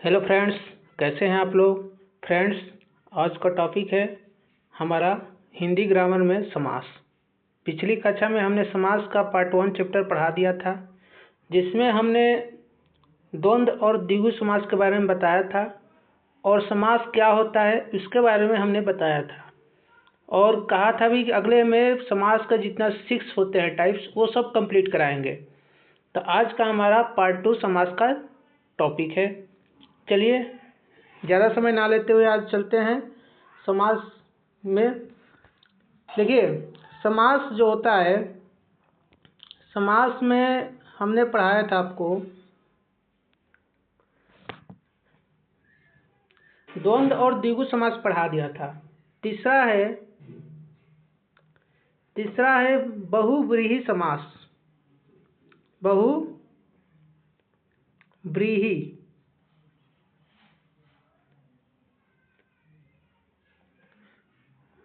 Hello friends, कैसे हैं आप लोग। फ्रेंड्स, आज का टॉपिक है हमारा हिंदी ग्रामर में समास। पिछली कक्षा में हमने समास का पार्ट 1 चैप्टर पढ़ा दिया था, जिसमें हमने द्वंद्व और द्विगु समास के बारे में बताया था और समास क्या होता है इसके बारे में हमने बताया था और कहा था भी कि अगले में समास का जितना 6 होते हैं टाइप्स वो सब कंप्लीट कराएंगे। तो आज का हमारा पार्ट 2 समास का टॉपिक है। चलिए ज़्यादा समय ना लेते हुए आज चलते हैं समास में। देखिए, समास जो होता है, समास में हमने पढ़ाया था आपको द्वंद्व और द्विगु समास पढ़ा दिया था। तीसरा है बहुव्रीहि समास।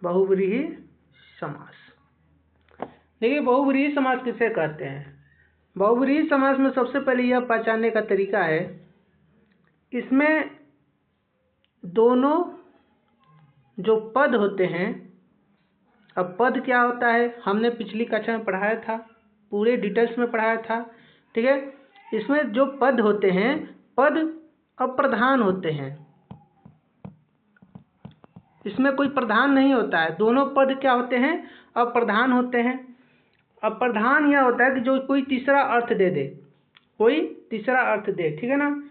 बहुव्रीहि समास। देखिए, बहुव्रीहि समास किसे कहते हैं। बहुव्रीहि समास में सबसे पहले यह पहचानने का तरीका है, इसमें दोनों जो पद होते हैं, अब पद क्या होता है हमने पिछली कक्षा में पढ़ाया था, पूरे डिटेल्स में पढ़ाया था, ठीक है। इसमें जो पद होते हैं, पद अप्रधान होते हैं, इसमें कोई प्रधान नहीं होता है। दोनों पद क्या होते हैं, अप्रधान होते हैं। अप्रधान यह होता है कि जो कोई तीसरा अर्थ दे दे, कोई तीसरा अर्थ दे, ठीक है ना।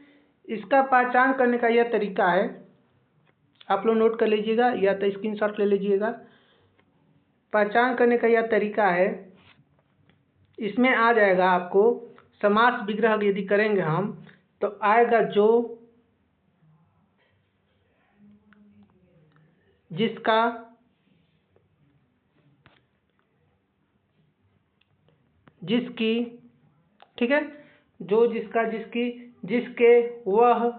इसका पहचान करने का यह तरीका है, आप लोग नोट कर लीजिएगा या तो स्क्रीनशॉट ले लीजिएगा। पहचान करने का यह तरीका है, इसमें आ जाएगा आपको समास विग्रह यदि करेंगे हम तो आएगा जो जिसका जिसकी, ठीक है, जो जिसका जिसकी जिसके वह,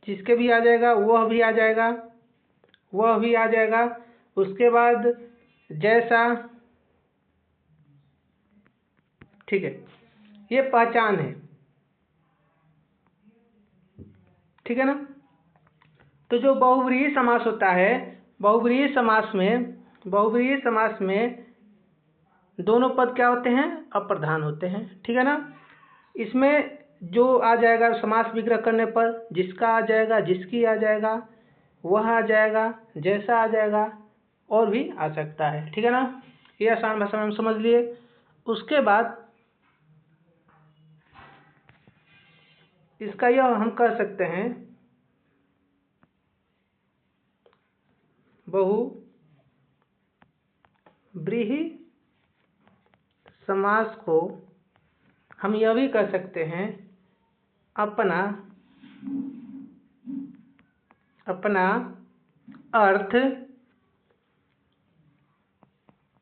जिसके भी आ जाएगा, वह भी आ जाएगा, वह भी आ जाएगा। उसके बाद जैसा, ठीक है, ये पहचान है, ठीक है ना। तो जो बहुव्रीहि समास होता है, बहुव्रीहि समास में दोनों पद क्या होते हैं, अप्रधान होते हैं, ठीक है ना। इसमें जो आ जाएगा समास विग्रह करने पर, जिसका आ जाएगा, जिसकी आ जाएगा, वह आ जाएगा, जैसा आ जाएगा, और भी आ सकता है, ठीक है ना। ये आसान भाषा में हम समझ लिए। उसके बाद इसका यह हम कह सकते हैं, बहुव्रीहि समास को हम यह भी कह सकते हैं, अपना अर्थ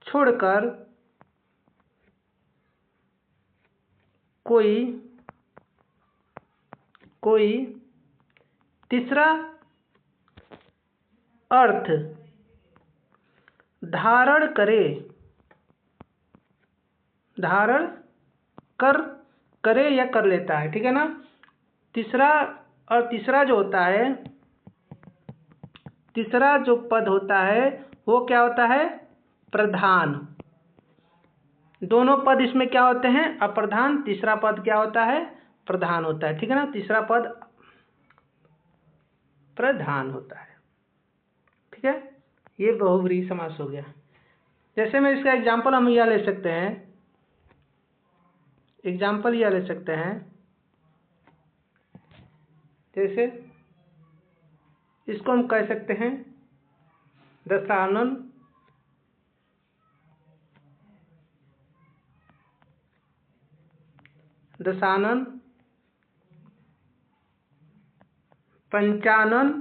छोड़कर कोई तीसरा अर्थ धारण करे या कर लेता है, ठीक है ना। तीसरा जो होता है, तीसरा जो पद होता है वो क्या होता है, प्रधान। दोनों पद इसमें क्या होते हैं, अप्रधान। तीसरा पद क्या होता है, प्रधान होता है, ठीक है ना। तीसरा पद प्रधान होता है, ठीक है। ये बहुव्रीहि समास हो गया। जैसे में इसका एग्जाम्पल हम यह ले सकते हैं, जैसे इसको हम कह सकते हैं दशानन, पंचानन,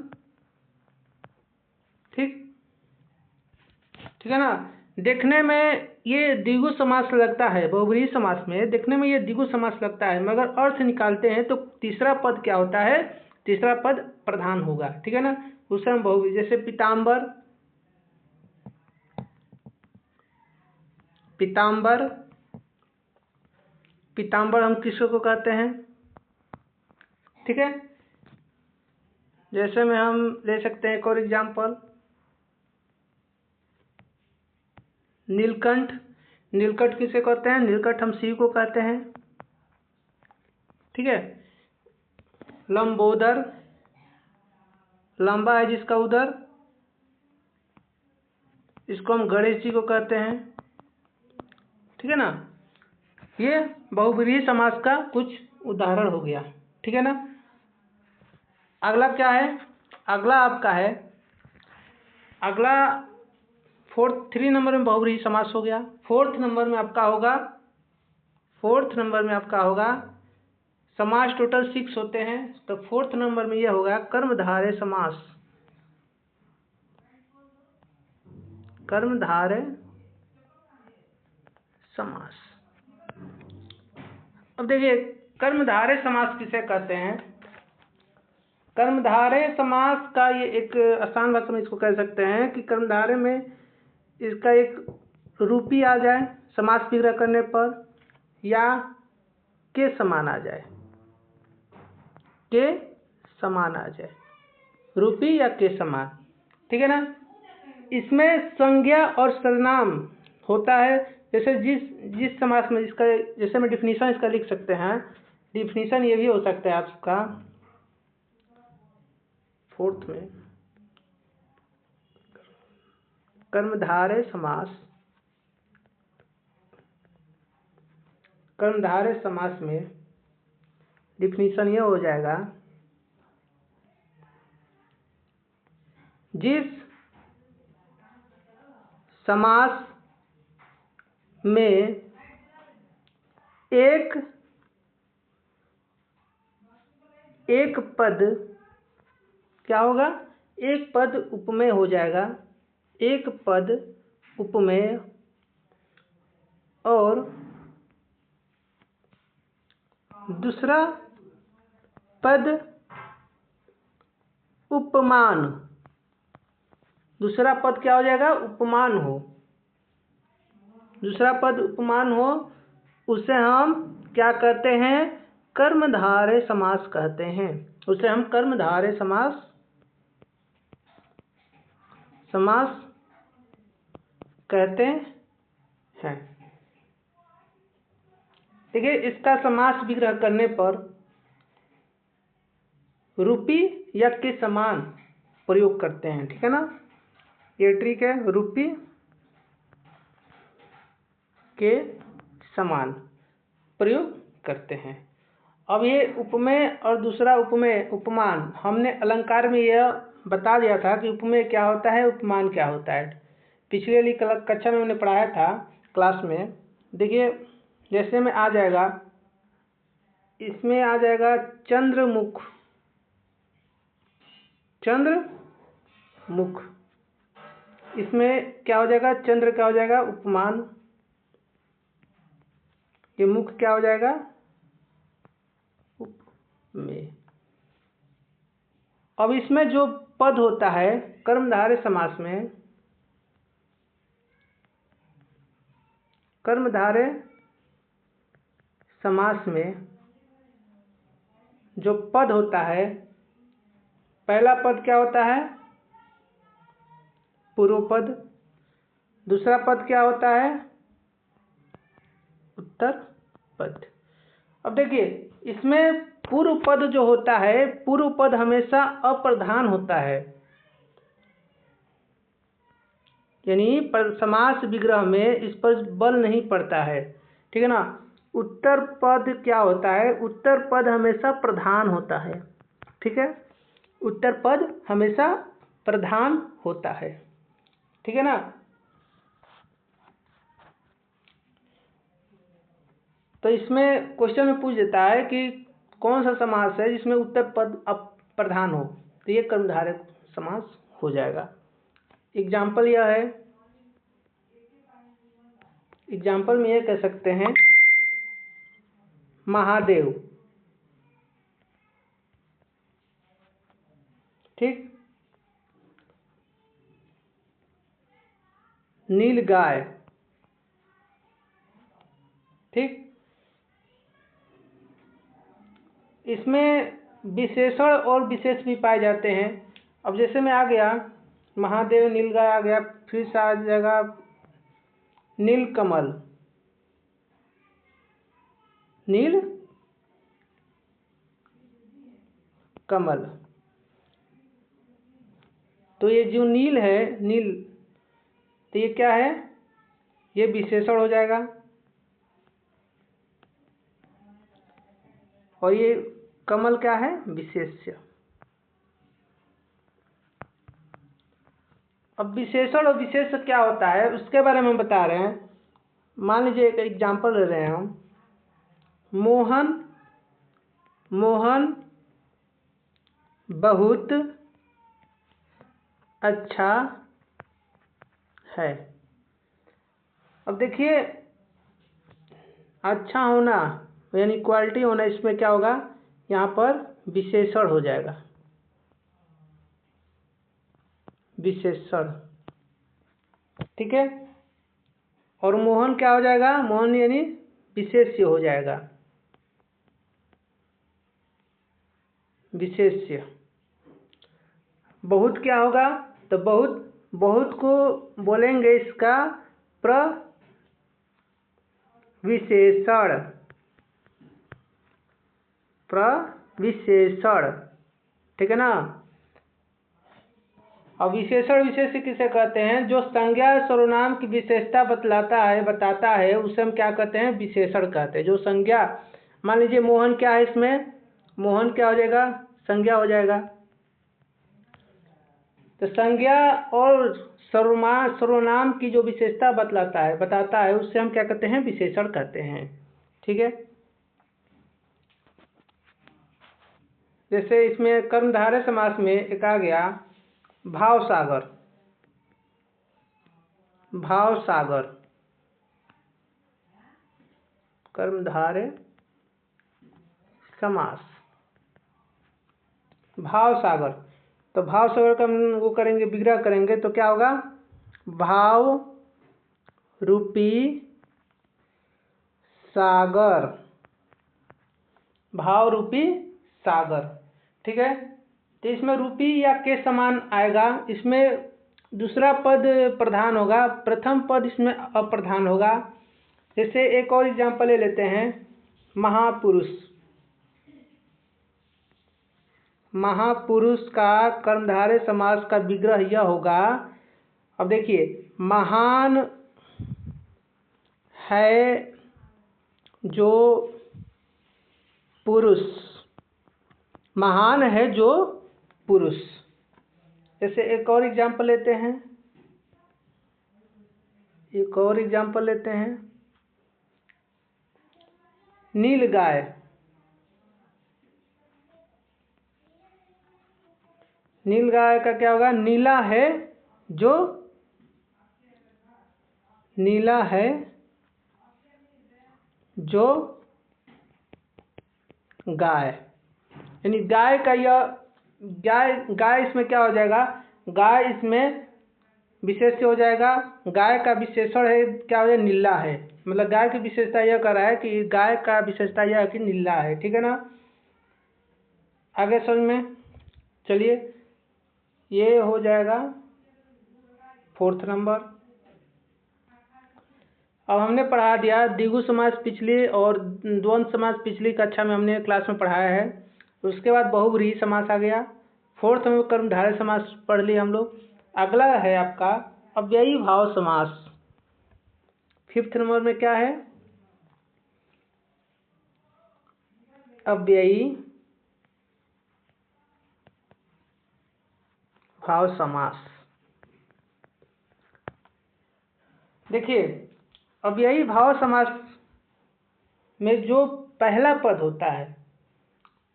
ठीक है ना। देखने में ये द्विगु समास लगता है, बहुव्रीहि समास में देखने में ये द्विगु समास लगता है, मगर अर्थ निकालते हैं तो तीसरा पद क्या होता है, तीसरा पद प्रधान होगा, ठीक है ना। उसे हम बहुव्रीहि, जैसे पीताम्बर हम किसको कहते हैं, ठीक है। जैसे में हम ले सकते हैं एक और एग्जाम्पल, नीलकंठ। नीलकंठ किसे कहते हैं? नीलकंठ हम शिव को कहते हैं। ठीक है। लंबोदर, लंबा है जिसका उदर, इसको हम गणेश जी को कहते हैं। ठीक है ना। ये बहुब्रीहि समास का कुछ उदाहरण हो गया। ठीक है ना। अगला क्या है? अगला आपका है, अगला 3 नंबर में बहुब्रीहि समास हो गया। 4th नंबर में आपका होगा समास। टोटल 6 होते हैं, तो 4th नंबर में यह होगा कर्मधारय समास। कर्मधारय समास। अब देखिए, कर्मधारय समास किसे कहते हैं? कर्मधारय समास का ये एक आसान भाषा में इसको कह सकते हैं कि कर्मधारय में इसका एक रूपी आ जाए समास विग्रह करने पर, या के समान आ जाए, के समान आ जाए, रूपी या के समान। ठीक है ना। इसमें संज्ञा और सर्वनाम होता है। जैसे जिस समास में इसका, जैसे में डिफिनीशन इसका लिख सकते हैं। डिफिनीशन ये भी हो सकता है आपका 4th में, कर्मधारय समास। कर्मधारय समास में डिफिनीशन ये हो जाएगा, जिस समास में एक पद क्या होगा? एक पद उपमेय हो जाएगा। एक पद उपमेय और दूसरा पद उपमान। दूसरा पद क्या हो जाएगा? उपमान हो। दूसरा पद उपमान हो, उसे हम क्या कहते हैं? कर्मधारय समास कहते हैं। उसे हम कर्मधारय समास कहते हैं। देखिए, इसका समास विग्रह करने पर रूपी या के समान प्रयोग करते हैं। ठीक है ना। ये ट्रिक है, रूपी के समान प्रयोग करते हैं। अब ये उपमेय और दूसरा उपमेय उपमान, हमने अलंकार में यह बता दिया था कि उपमेय क्या होता है, उपमान क्या होता है। पिछले वाली कक्षा में हमने पढ़ाया था क्लास में। देखिए, जैसे में आ जाएगा, इसमें आ जाएगा चंद्रमुख। चंद्रमुख, इसमें क्या हो जाएगा? चंद्र क्या हो जाएगा? उपमान। ये मुख क्या हो जाएगा? उपमेय। अब इसमें जो पद होता है कर्मधारय समास में, कर्मधारय समास में जो पद होता है, पहला पद क्या होता है? पूर्व पद। दूसरा पद क्या होता है? उत्तर पद। अब देखिए, इसमें पूर्व पद जो होता है, पूर्व पद हमेशा अप्रधान होता है, यानी समास विग्रह में इस पर बल नहीं पड़ता है। ठीक है ना। उत्तर पद क्या होता है? उत्तर पद हमेशा प्रधान होता है। ठीक है। उत्तर पद हमेशा प्रधान होता है। ठीक है ना। तो इसमें क्वेश्चन में पूछ देता है कि कौन सा समास है जिसमें उत्तर पद प्रधान हो, तो ये कर्मधारय समास हो जाएगा। एग्जाम्पल यह है, एग्जाम्पल में ये कह सकते हैं महादेव। ठीक। नीलगाय। ठीक। इसमें विशेषण और विशेष भी पाए जाते हैं। अब जैसे में आ गया महादेव नीलगाय आ गया, फिर से आ जाएगा नीलकमल, नील कमल। तो ये जो नील है, नील, तो ये क्या है, ये विशेषण हो जाएगा, और ये कमल क्या है, विशेष्य। अब विशेषण और विशेष्य क्या होता है उसके बारे में हम बता रहे हैं। मान लीजिए एक एग्जाम्पल ले रहे हैं हम, मोहन मोहन बहुत अच्छा है। अब देखिए, अच्छा होना यानी क्वालिटी होना, इसमें क्या होगा, यहाँ पर विशेषण हो जाएगा, विशेषण, ठीक है। और मोहन क्या हो जाएगा, मोहन यानी विशेष्य हो जाएगा, विशेष्य। बहुत क्या होगा, तो बहुत, बहुत को बोलेंगे इसका प्रविशेषण, प्रविशेषण, ठीक है ना। अब विशेषण विशेष्य किसे कहते हैं, जो संज्ञा सर्वनाम की विशेषता बताता है उसे हम क्या कहते हैं, विशेषण कहते हैं। जो संज्ञा, मान लीजिए मोहन क्या है, इसमें मोहन क्या हो जाएगा, संज्ञा हो जाएगा। तो संज्ञा और सर्वनाम की जो विशेषता बताता है उससे हम क्या कहते हैं, विशेषण कहते हैं, ठीक है। जैसे इसमें कर्मधारय समास में एक आ गया भावसागर, भावसागर, कर्मधारय समास, भावसागर। तो भावसागर का हम वो करेंगे, विग्रह करेंगे तो क्या होगा, भाव रूपी सागर, भाव रूपी सागर, ठीक है। तो इसमें रूपी या के समान आएगा, इसमें दूसरा पद प्रधान होगा, प्रथम पद इसमें अप्रधान होगा। जैसे एक और एग्जांपल ले लेते हैं, महापुरुष, महापुरुष का कर्मधारय समास का विग्रह यह होगा। अब देखिए, महान है जो पुरुष, महान है जो पुरुष। जैसे एक और एग्जांपल लेते हैं, एक और एग्जांपल लेते हैं, नीलगाय, नीलगाय का क्या होगा, नीला है जो, नीला है जो गाय, यानी गाय का यह, गाय, गाय इसमें क्या हो जाएगा, गाय इसमें विशेष्य हो जाएगा। गाय का विशेषण है क्या हो जाएगा, नीला है, मतलब गाय की विशेषता यह कर रहा है कि गाय का विशेषता यह है कि नीला है, ठीक है ना। आगे समझ में, चलिए ये हो जाएगा 4th नंबर। अब हमने पढ़ा दिया द्विगु समास पिछली और द्वंद्व समास पिछली कक्षा में हमने क्लास में पढ़ाया है। उसके बाद बहुव्रीहि समास आ गया, 4th में कर्मधारय समास पढ़ लिए हम लोग। अगला है आपका अव्ययी भाव समास, 5th नंबर में क्या है, अव्ययी भाव समास। देखिए, अव्ययी भाव समास में जो पहला पद होता है,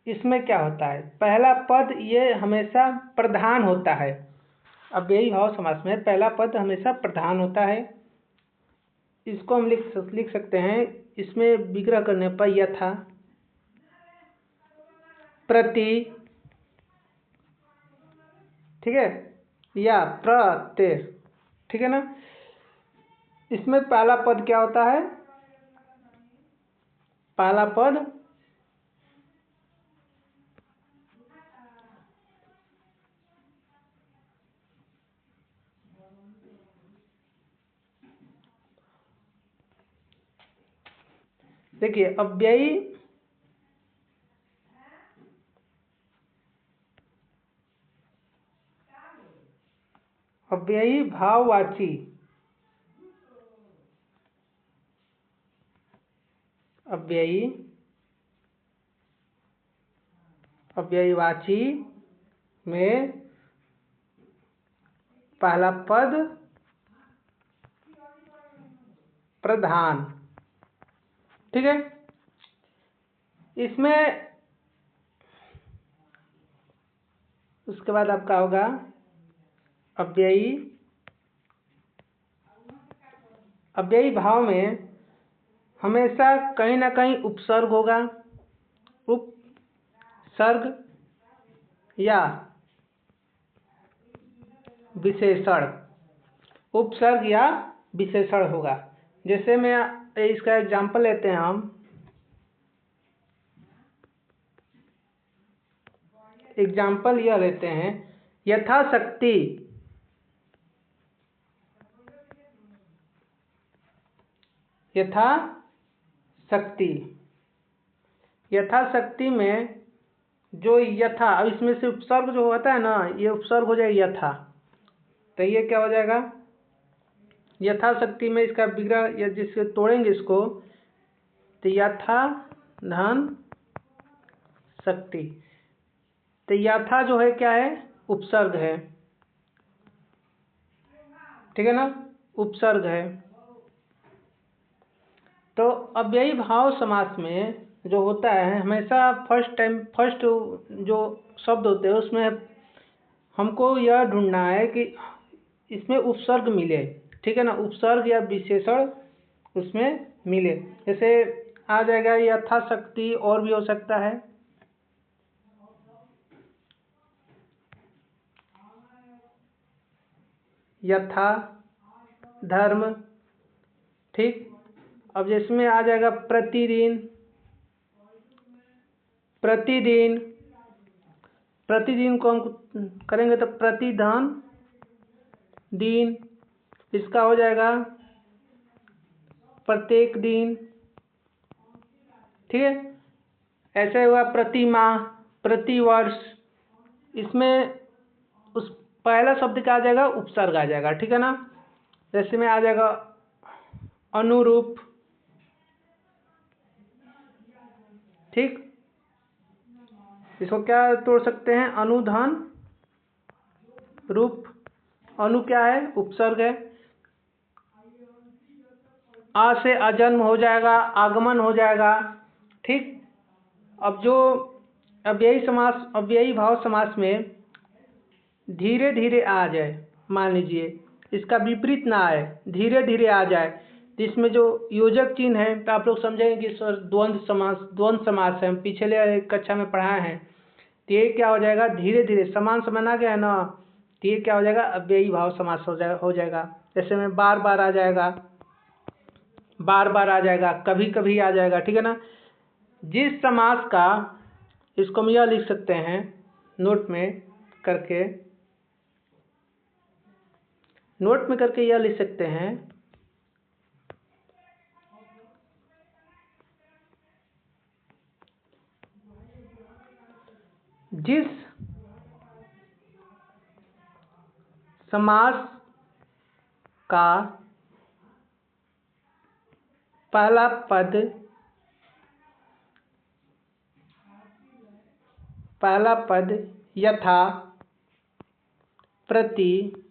इसमें क्या होता है, पहला पद ये हमेशा प्रधान होता है। अव्ययी भाव समास में पहला पद हमेशा प्रधान होता है। इसको हम लिख सकते हैं, इसमें विग्रह करने पर यथा, प्रति, ठीक है, या प्रत्यय, ठीक है ना। इसमें पहला पद क्या होता है, पहला पद देखिए अव्ययी भाववाची अव्ययीवाची में पहला पद प्रधान। ठीक है, इसमें उसके बाद आपका होगा अव्ययी भाव में हमेशा कहीं ना कहीं उपसर्ग होगा, उपसर्ग या विशेषण, उपसर्ग या विशेषण होगा। जैसे मैं इसका एग्जाम्पल लेते हैं, हम एग्जाम्पल यह लेते हैं, यथाशक्ति। यथाशक्ति में जो यथा, अब इसमें से उपसर्ग जो होता है ना, ये उपसर्ग हो जाएगा यथा, तो ये क्या हो जाएगा, यथाशक्ति में इसका विग्रह या जिससे तोड़ेंगे इसको, तो यथा धन शक्ति, तो यथा जो है क्या है, उपसर्ग है। ठीक है ना, उपसर्ग है। तो अव्ययी भाव समास में जो होता है, हमेशा फर्स्ट जो शब्द होते हैं उसमें हमको यह ढूंढना है कि इसमें उपसर्ग मिले। ठीक है ना, उपसर्ग या विशेषण उसमें मिले। जैसे आ जाएगा यथाशक्ति, और भी हो सकता है यथा धर्म। ठीक, अब जिसमें आ जाएगा प्रतिदिन, प्रतिदिन को हम करेंगे तो प्रतिधन दिन, इसका हो जाएगा प्रत्येक दिन। ठीक है, ऐसे हुआ प्रति माह, प्रति वर्ष, इसमें उस पहला शब्द क्या आ जाएगा, उपसर्ग आ जाएगा। ठीक है ना, जैसे में आ जाएगा अनुरूप। ठीक, इसको क्या तोड़ सकते हैं, अनुधन रूप। अनु क्या है, उपसर्ग है। आ से अजन्म हो जाएगा, आगमन हो जाएगा। ठीक, अब जो अव्ययी भाव समास में धीरे धीरे आ जाए, मान लीजिए इसका विपरीत ना आए, धीरे धीरे आ जाए, तो इसमें जो योजक चिन्ह है, तो आप लोग समझेंगे कि सर द्वंद्व समास है, हम पिछले कक्षा में पढ़ाए हैं। तो ये क्या हो जाएगा, धीरे धीरे समान समझ आ गया है ना, तो ये क्या हो जाएगा, अव्ययी भाव समास हो जाएगा। जैसे में बार बार आ जाएगा, कभी कभी आ जाएगा। ठीक है ना, जिस समास का, इसको हम यह लिख सकते हैं नोट में करके यह लिख सकते हैं, जिस समास का पहला पद यथा, प्रति,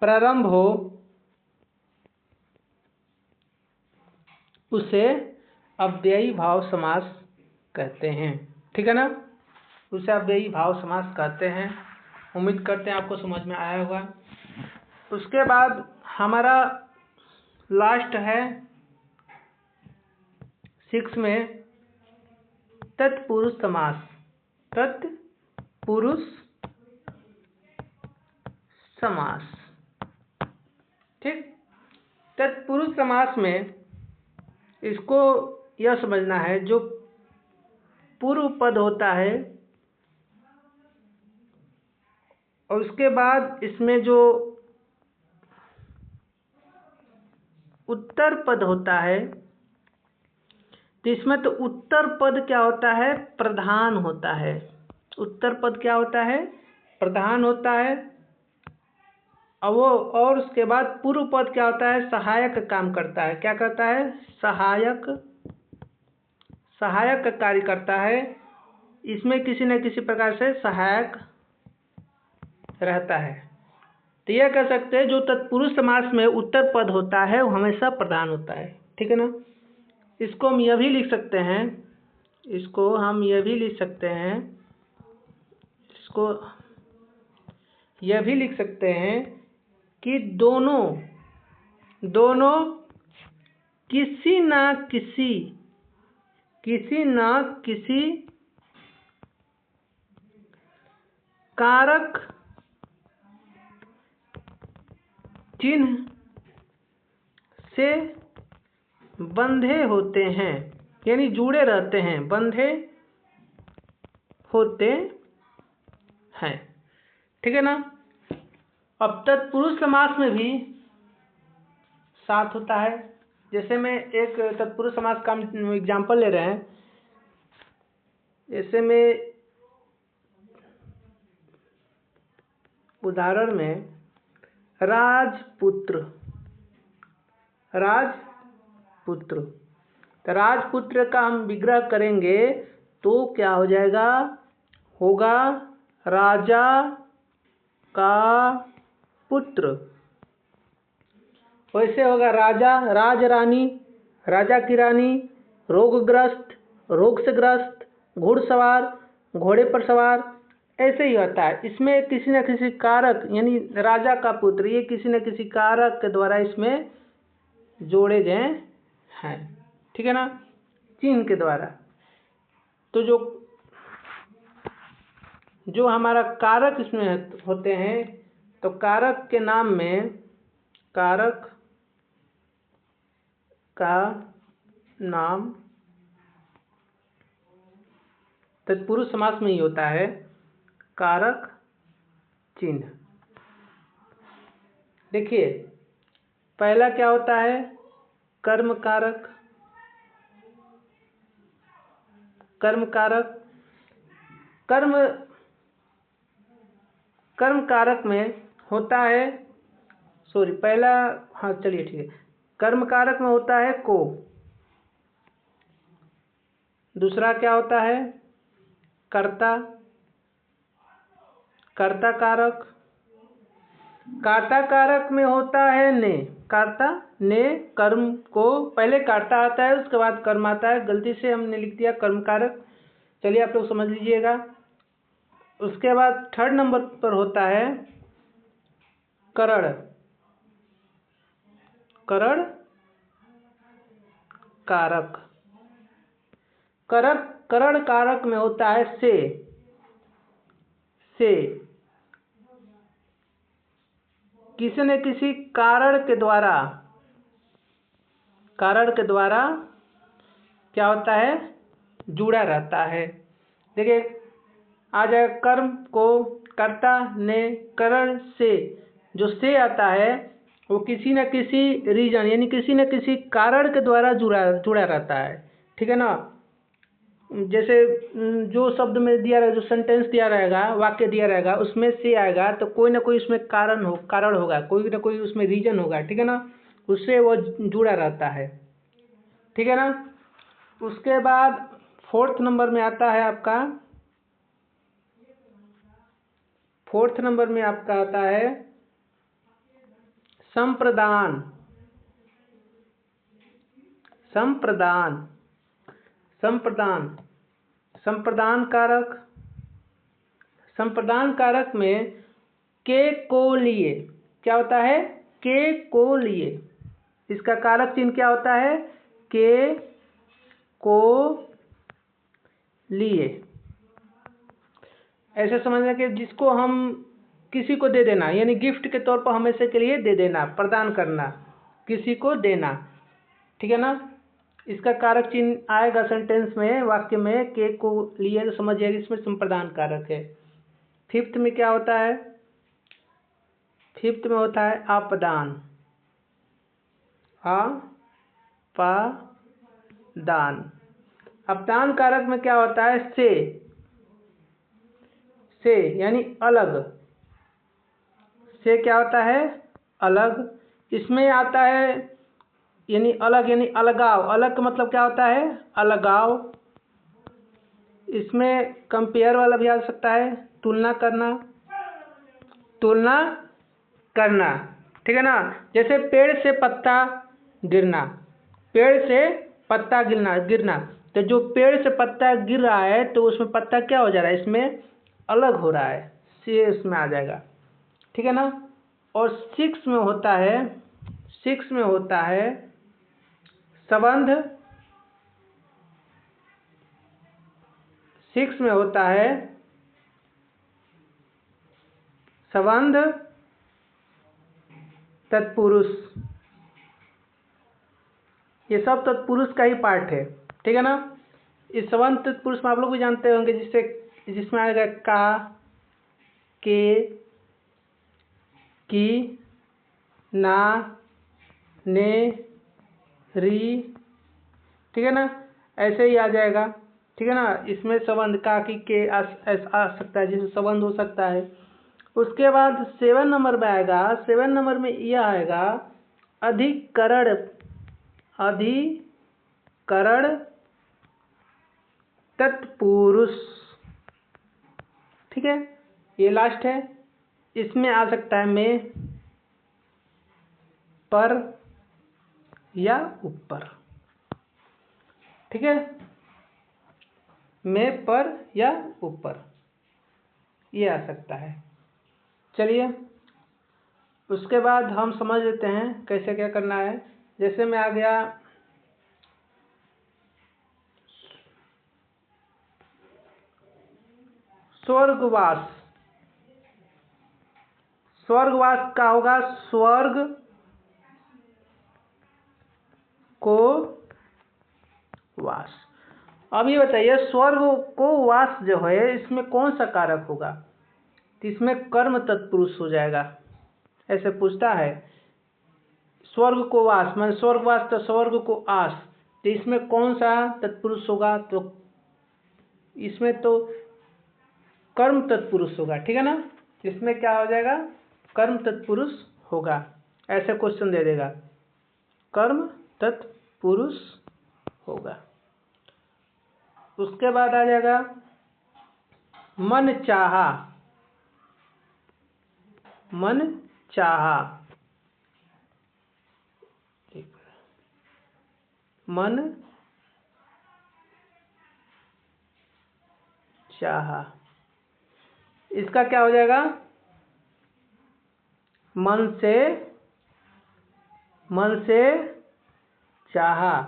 प्रारंभ हो, उसे अव्ययी भाव समास कहते हैं। ठीक है ना, उसे अव्ययी भाव समास कहते हैं। उम्मीद करते हैं आपको समझ में आया होगा। उसके बाद हमारा लास्ट है 6 में तत्पुरुष समास। ठीक, तत्पुरुष समास में इसको यह समझना है, जो पूर्व पद होता है और उसके बाद इसमें जो उत्तर पद होता है तो इसमें तो उत्तर पद क्या होता है, प्रधान होता है। उत्तर पद क्या होता है, प्रधान होता है। और उसके बाद पूर्व पद क्या होता है, सहायक काम करता है। क्या करता है, सहायक का कार्य करता है। इसमें किसी न किसी प्रकार से सहायक रहता है। तो यह कह सकते हैं जो तत्पुरुष समास में उत्तर पद होता है वो हमेशा प्रधान होता है। ठीक है ना। इसको हम यह भी लिख सकते हैं, कि दोनों किसी न किसी कारक चिन्ह से बंधे होते हैं, यानी जुड़े रहते हैं, बंधे होते हैं। ठीक है ना। अब तत्पुरुष समास में भी साथ होता है। जैसे मैं एक तत्पुरुष समास का एग्जाम्पल ले रहे हैं। जैसे में उदाहरण में राजपुत्र, तो राजपुत्र का हम विग्रह करेंगे तो क्या हो जाएगा, होगा राजा का पुत्र। वैसे होगा राजा, राजरानी, राजा की रानी, रोगग्रस्त, रोग से ग्रस्त, घुड़सवार, घोड़े पर सवार, ऐसे ही होता है। इसमें किसी न किसी कारक, यानी राजा का पुत्र, ये किसी न किसी कारक के द्वारा इसमें जोड़े गए हैं। ठीक है ना, चिन्ह के द्वारा। तो जो हमारा कारक इसमें होते हैं, तो कारक के नाम में, कारक का नाम तत्पुरुष समास में ही होता है कारक चिन्ह। देखिए पहला क्या होता है, कर्म कारक। कर्म कारक में होता है, चलिए ठीक है। कर्म कारक में होता है को। दूसरा क्या होता है, कर्ता कारक। कर्ता कारक में होता है ने। कर्म को पहले कर्ता आता है, उसके बाद कर्म आता है। गलती से हमने लिख दिया कर्म कारक, चलिए आप लोग समझ लीजिएगा। उसके बाद थर्ड नंबर पर होता है करण कारक। करण कारक में होता है से। किसी न किसी कारण के द्वारा क्या होता है, जुड़ा रहता है। देखिए आ जाए कर्म को कर्ता ने करण से, जो से आता है वो किसी न किसी रीजन, यानी किसी न किसी कारण के द्वारा जुड़ा रहता है। ठीक है ना। जैसे जो शब्द में दिया रहेगा, जो सेंटेंस दिया रहेगा, वाक्य दिया रहेगा, उसमें से आएगा तो कोई ना कोई उसमें कारण होगा, कोई ना कोई उसमें रीजन होगा। ठीक है ना, उससे वो जुड़ा रहता है। ठीक है ना। उसके बाद फोर्थ नंबर में आता है आता है संप्रदान कारक में के को लिए क्या होता है, के को लिए। इसका कारक चिन्ह क्या होता है, के को लिए। ऐसे समझना कि जिसको हम किसी को दे देना, यानी गिफ्ट के तौर पर हमेशा के लिए दे देना, प्रदान करना, किसी को देना। ठीक है ना। इसका कारक चिन्ह आएगा सेंटेंस में, वाक्य में, के को लिए, तो समझिए इसमें संप्रदान कारक है। फिफ्थ में क्या होता है, फिफ्थ में होता है आपदान अपादान। अपदान कारक में क्या होता है? से यानी अलग। से क्या होता है? अलग। इसमें आता है यानी अलग यानी अलगाव। अलग का मतलब क्या होता है? अलगाव। इसमें कंपेयर वाला भी आ सकता है, तुलना करना। तुलना करना, ठीक है ना। जैसे पेड़ से पत्ता गिरना, पेड़ से पत्ता गिरना। तो जो पेड़ से पत्ता गिर रहा है तो उसमें पत्ता क्या हो जा रहा है? इसमें अलग हो रहा है, से इसमें आ जाएगा, ठीक है ना। और 6 में होता है संबंध। 6 में होता है संबंध तत्पुरुष। ये सब तत्पुरुष का ही पार्ट है, ठीक है ना। इस संबंध तत्पुरुष में आप लोग भी जानते होंगे जिसमें आएगा का, के, की, ना, ने, री, ठीक है ना। ऐसे ही आ जाएगा, ठीक है ना। इसमें संबंध का, की, के आ सकता है, जिसमें संबंध हो सकता है। उसके बाद 7 नंबर में आएगा। 7 नंबर में यह आएगा अधिकरण। अधिकरण तत्पुरुष, ठीक है। ये लास्ट है। इसमें आ सकता है में, पर या ऊपर, ठीक है। में, पर या ऊपर ये आ सकता है। चलिए उसके बाद हम समझ लेते हैं कैसे क्या करना है। जैसे में आ गया स्वर्गवास। स्वर्गवास का होगा स्वर्ग को वास। अब ये बताइए स्वर्ग को वास जो है इसमें कौन सा कारक होगा? तो इसमें कर्म तत्पुरुष हो जाएगा। ऐसे पूछता है स्वर्ग को वास मान स्वर्गवास तो स्वर्ग को आस, तो इसमें कौन सा तत्पुरुष होगा? तो इसमें तो कर्म तत्पुरुष होगा, ठीक है ना। इसमें क्या हो जाएगा? कर्म तत्पुरुष होगा। ऐसे क्वेश्चन दे देगा, कर्म तत्पुरुष होगा। उसके बाद आ जाएगा मन चाहा। मन चाहा, मन चाहा, इसका क्या हो जाएगा? मन से चाहा।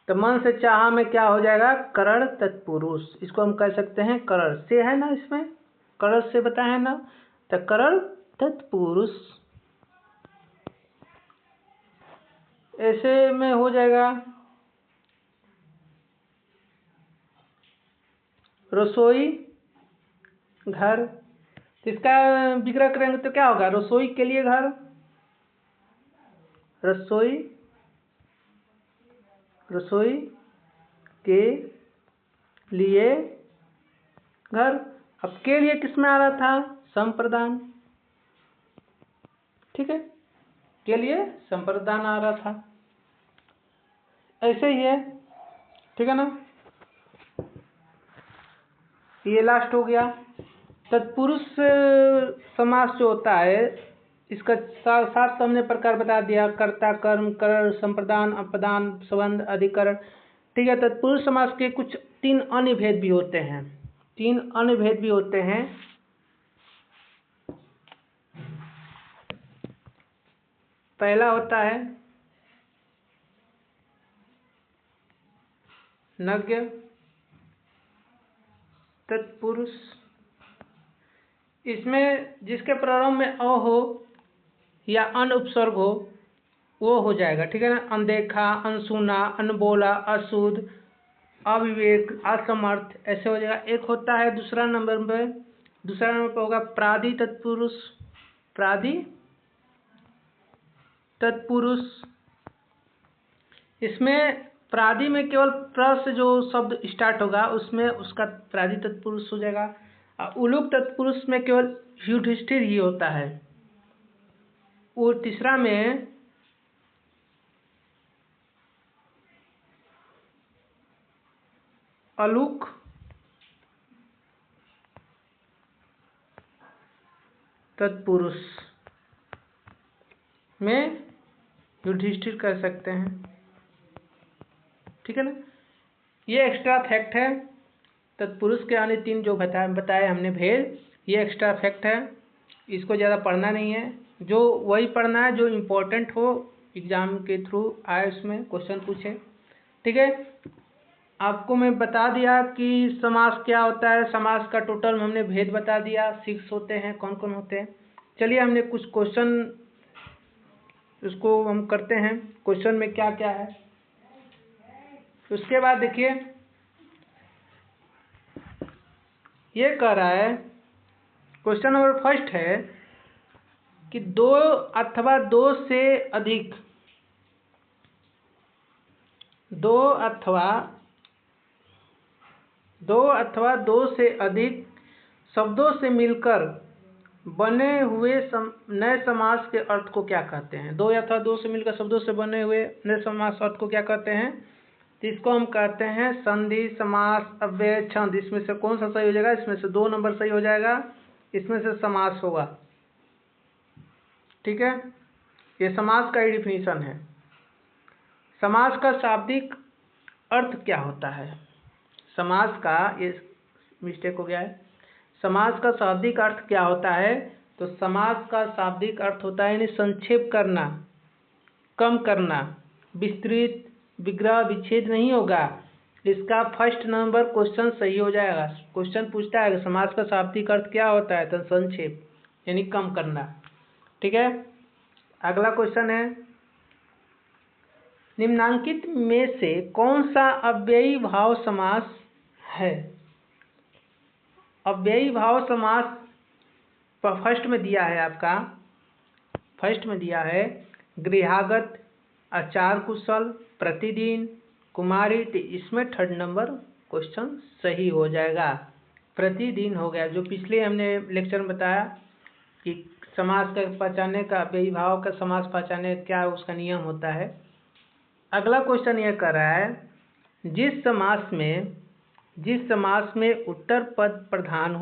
तो मन से चाहा में क्या हो जाएगा? करण तत्पुरुष। इसको हम कह सकते हैं करण से, है ना। इसमें करण से बताया है ना, तो करण तत्पुरुष। ऐसे में हो जाएगा रसोई घर। इसका विग्रह करेंगे तो क्या होगा? रसोई के लिए घर, रसोई के लिए घर। अब के लिए किस में आ रहा था? संप्रदान, ठीक है। के लिए संप्रदान आ रहा था। ऐसे ही है, ठीक है ना। ये लास्ट हो गया। तत्पुरुष समास जो होता है इसका 7 हमने प्रकार बता दिया, कर्ता, कर्म, करण, संप्रदान, अपदान, संबंध, अधिकरण, ठीक है। तत्पुरुष समास के कुछ 3 अन्य भेद भी होते हैं। 3 अन्य भेद भी होते हैं। पहला होता है नज्ञ तत्पुरुष। इसमें जिसके प्रारंभ में अ हो या अन उपसर्ग हो वो हो जाएगा, ठीक है ना। अनदेखा, अनसुना, अनबोला, अशुद्ध, अविवेक, असमर्थ, ऐसे हो जाएगा। एक होता है दूसरा नंबर पे होगा प्रादि तत्पुरुष। प्रादि तत्पुरुष इसमें प्रादि में केवल प्र से जो शब्द स्टार्ट होगा उसमें उसका प्रादि तत्पुरुष हो जाएगा, और उलूक तत्पुरुष में केवल युधिष्ठिर ही होता है। और तीसरा में अलूक तत्पुरुष में युधिष्ठिर कर सकते हैं, ठीक है ना। ये एक्स्ट्रा फैक्ट है, तत्पुरुष के अन्य तीन जो बताए हमने भेद, ये एक्स्ट्रा फैक्ट है, इसको ज़्यादा पढ़ना नहीं है, जो वही पढ़ना है जो इम्पोर्टेंट हो, एग्जाम के थ्रू आए उसमें क्वेश्चन पूछे, ठीक है। आपको मैं बता दिया कि समास क्या होता है, समास का टोटल हमने भेद बता दिया, 6 होते हैं, कौन कौन होते हैं। चलिए हमने कुछ क्वेश्चन उसको हम करते हैं, क्वेश्चन में क्या क्या है। उसके बाद देखिए ये कह रहा है, क्वेश्चन नंबर फर्स्ट है कि दो अथवा दो से अधिक शब्दों से मिलकर बने हुए नए समास के अर्थ को क्या कहते हैं। दो अथवा दो से मिलकर शब्दों से बने हुए नए समास अर्थ को क्या कहते हैं, तो इसको हम कहते हैं संधि, समास, अव्यय, छंद। इसमें से कौन सा सही हो जाएगा, इसमें से 2 नंबर सही हो जाएगा, इसमें से समास होगा, ठीक है। ये समास का ही डिफिनीशन है। समास का शाब्दिक अर्थ क्या होता है, समास का, ये मिस्टेक हो गया है, समास का शाब्दिक अर्थ क्या होता है, तो समास का शाब्दिक अर्थ होता है यानी संक्षेप करना, कम करना, विस्तृत, विग्रह, विच्छेद नहीं होगा। इसका फर्स्ट नंबर क्वेश्चन सही हो जाएगा। क्वेश्चन पूछता है कि समास का शाब्दिक अर्थ क्या होता है, तो संक्षेप यानी कम करना, ठीक है। अगला क्वेश्चन है, निम्नांकित में से कौन सा अव्ययी भाव समास है। अव्ययी भाव समास फर्स्ट में दिया है, आपका फर्स्ट में दिया है गृहागत, आचार कुशल, प्रतिदिन, कुमारी, तो इसमें थर्ड नंबर क्वेश्चन सही हो जाएगा। प्रतिदिन हो गया, जो पिछले हमने लेक्चर में बताया कि समास का पहचानने का, अव्ययी भाव का समास पहचानने क्या उसका नियम होता है। अगला क्वेश्चन यह कर रहा है, जिस समास में उत्तर पद प्रधान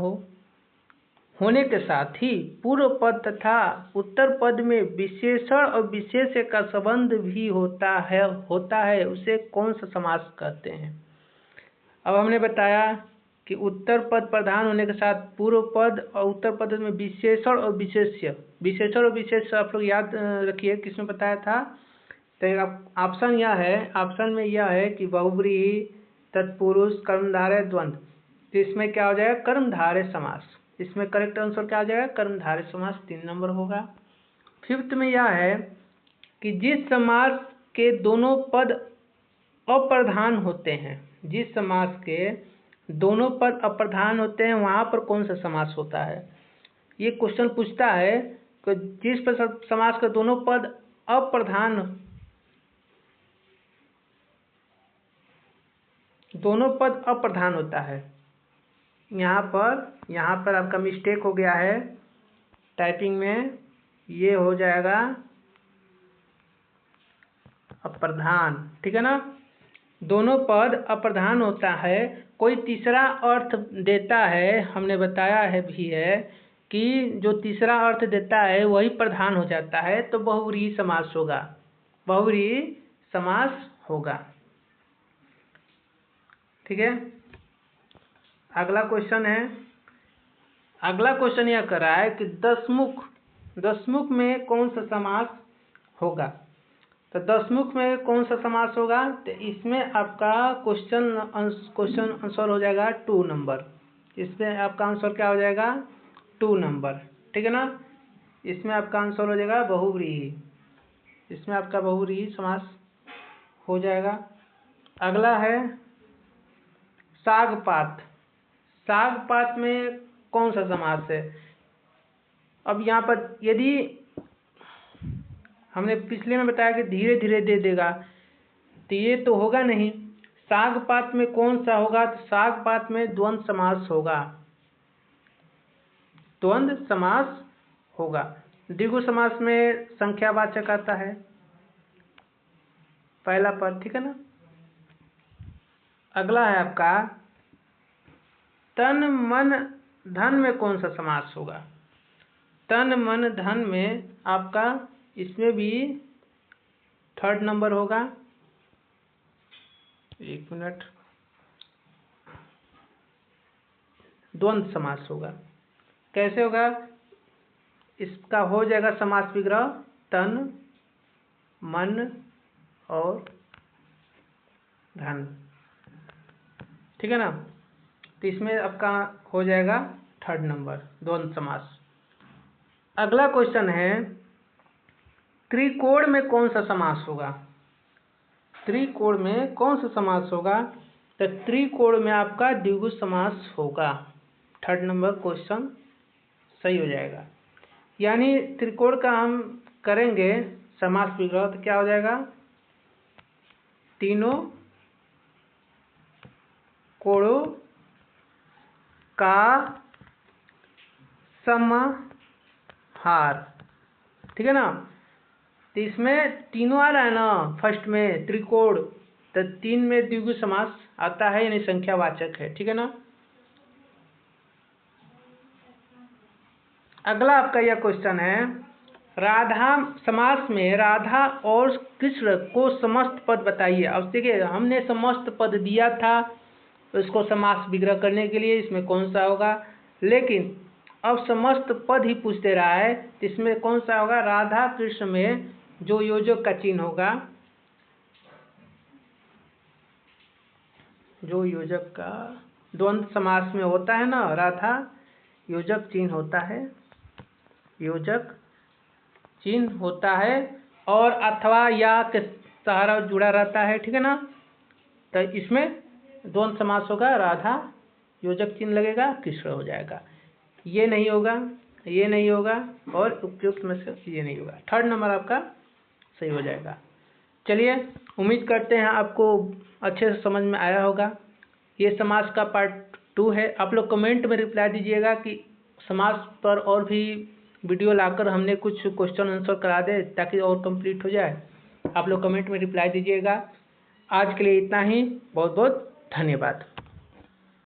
होने के साथ ही पूर्व पद तथा उत्तर पद में विशेषण और विशेष्य का संबंध भी होता है उसे कौन सा समास कहते हैं। अब हमने बताया कि उत्तर पद प्रधान होने के साथ पूर्व पद और उत्तर पद में विशेषण और विशेष्य आप लोग याद रखिए किसमें बताया था। तो ऑप्शन यह है, ऑप्शन में यह है कि बहुव्रीहि, तत्पुरुष, कर्मधारय, द्वंद्व। तो इसमें क्या हो जाएगा, कर्मधारय समास। इसमें करेक्ट आंसर क्या हो जाएगा, कर्मधारय समास, 3 नंबर होगा। फिफ्थ में यह है कि जिस समास के दोनों पद अप्रधान होते हैं, जिस समास के दोनों पद अप्रधान होते हैं वहाँ पर कौन सा समास होता है। ये क्वेश्चन पूछता है कि जिस समास के दोनों पद अप्रधान होता है। यहाँ पर आपका मिस्टेक हो गया है टाइपिंग में, ये हो जाएगा अप्रधान, ठीक है ना। दोनों पद अप्रधान होता है, कोई तीसरा अर्थ देता है, हमने बताया है भी है कि जो तीसरा अर्थ देता है वही प्रधान हो जाता है, तो बहुव्रीहि समास होगा, ठीक है। अगला क्वेश्चन यह कर रहा है कि दसमुख में कौन सा समास होगा। तो दसमुख में कौन सा समास होगा, तो इसमें आपका क्वेश्चन आंसर हो जाएगा 2 नंबर। इसमें आपका आंसर क्या हो जाएगा, 2 नंबर, ठीक है ना। इसमें आपका आंसर हो जाएगा बहुव्रीहि, इसमें आपका बहुव्रीहि समास हो जाएगा। अगला है सागपात में कौन सा समास है। अब यहाँ पर यदि हमने पिछले में बताया कि धीरे धीरे दे देगा, तो ये तो होगा नहीं। साग पात में कौन सा होगा? तो साग पात में द्वंद्व समास होगा, द्वंद्व समास होगा। द्विगु समास में संख्यावाचक आता है पहला पद, ठीक है ना। अगला है आपका तन मन धन में कौन सा समास होगा? तन मन धन में आपका इसमें भी थर्ड नंबर होगा। एक मिनट, द्वंद्व समास होगा। कैसे होगा? इसका हो जाएगा समास विग्रह तन मन और धन, ठीक है ना। तो इसमें आपका हो जाएगा थर्ड नंबर द्वंद्व समास। अगला क्वेश्चन है त्रिकोण में कौन सा समास होगा? त्रिकोण में कौन सा समास होगा? तो त्रिकोण में आपका द्विगु समास होगा। थर्ड नंबर क्वेश्चन सही हो जाएगा। यानी त्रिकोण का हम करेंगे समास विग्रह तो क्या हो जाएगा? तीनों कोणों का समाहार, ठीक है ना। तो इसमें तीनों आ रहा है ना फर्स्ट में त्रिकोण, तो तीन में द्विगु समास आता है यानी संख्यावाचक है, ठीक है ना। अगला आपका यह क्वेश्चन है राधा समास में राधा और कृष्ण को समस्त पद बताइए। अब देखिए हमने समस्त पद दिया था उसको समास विग्रह करने के लिए, इसमें कौन सा होगा, लेकिन अब समस्त पद ही पूछ दे रहा है तो इसमें कौन सा होगा? राधा कृष्ण में जो योजक का चिन्ह होगा, जो योजक का द्वंद्व समास में होता है ना, राधा योजक चिन्ह होता है, योजक चिन्ह होता है और अथवा या के सहारा जुड़ा रहता है, ठीक है ना। तो इसमें द्वंद्व समास होगा, राधा योजक चिन्ह लगेगा, कृष्ण हो जाएगा। ये नहीं होगा, ये नहीं होगा और उपयुक्त में से ये नहीं होगा। थर्ड नंबर आपका सही हो जाएगा। चलिए उम्मीद करते हैं आपको अच्छे से समझ में आया होगा। ये समास का पार्ट 2 है। आप लोग कमेंट में रिप्लाई दीजिएगा कि समास पर और भी वीडियो लाकर हमने कुछ क्वेश्चन आंसर करा दे ताकि और कंप्लीट हो जाए। आप लोग कमेंट में रिप्लाई दीजिएगा। आज के लिए इतना ही, बहुत बहुत धन्यवाद।